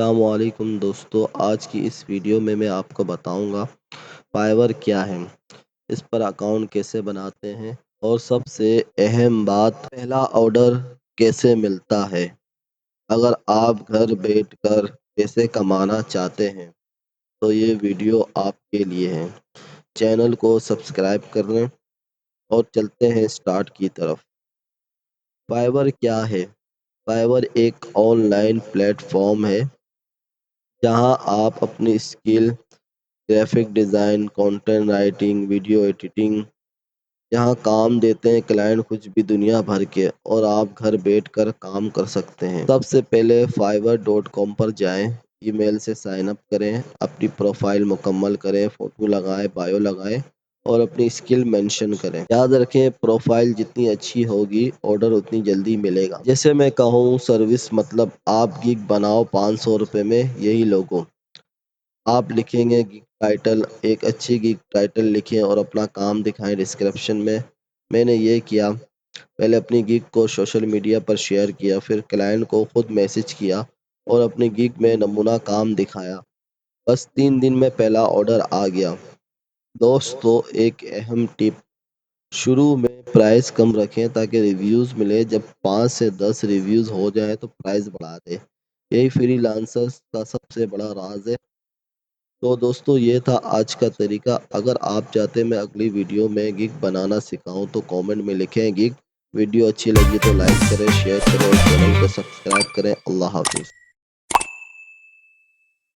السلام علیکم دوستو، آج کی اس ویڈیو میں آپ کو بتاؤں گا فائور کیا ہے، اس پر اکاؤنٹ کیسے بناتے ہیں اور سب سے اہم بات پہلا آرڈر کیسے ملتا ہے۔ اگر آپ گھر بیٹھ کر پیسے کمانا چاہتے ہیں تو یہ ویڈیو آپ کے لیے ہے۔ چینل کو سبسکرائب کر لیں اور چلتے ہیں سٹارٹ کی طرف۔ فائور کیا ہے؟ فائور ایک آن لائن پلیٹ فارم ہے جہاں آپ اپنی skill, graphic design, content writing, video editing یہاں کام دیتے ہیں کلائنٹ کچھ بھی دنیا بھر کے، اور آپ گھر بیٹھ کر کام کر سکتے ہیں۔ سب سے پہلے fiverr.com پر جائیں، ای میل سے سائن اپ کریں، اپنی پروفائل مکمل کریں، فوٹو لگائیں، بایو لگائیں اور اپنی اسکل مینشن کریں۔ یاد رکھیں پروفائل جتنی اچھی ہوگی آرڈر اتنی جلدی ملے گا۔ جیسے میں کہوں سروس مطلب آپ گگ بناؤ 500 روپے میں، یہی لوگوں آپ لکھیں گے گگ ٹائٹل، ایک اچھی گگ ٹائٹل لکھیں اور اپنا کام دکھائیں ڈسکرپشن میں۔ میں نے یہ کیا، پہلے اپنی گگ کو سوشل میڈیا پر شیئر کیا، پھر کلائنٹ کو خود میسج کیا اور اپنی گگ میں نمونہ کام دکھایا۔ بس 3 دن میں پہلا آرڈر آ گیا۔ دوستو ایک اہم ٹپ، شروع میں پرائز کم رکھیں تاکہ ریویوز ملے، جب 5 سے 10 ریویوز ہو جائیں تو پرائز بڑھا دیں۔ یہی فری لانسرز کا سب سے بڑا راز ہے۔ تو دوستو یہ تھا آج کا طریقہ۔ اگر آپ چاہتے میں اگلی ویڈیو میں گگ بنانا سکھاؤں تو کامنٹ میں لکھیں گگ۔ ویڈیو اچھی لگی تو لائک کریں، شیئر کریں اور چینل کو سبسکرائب کریں۔ اللہ حافظ۔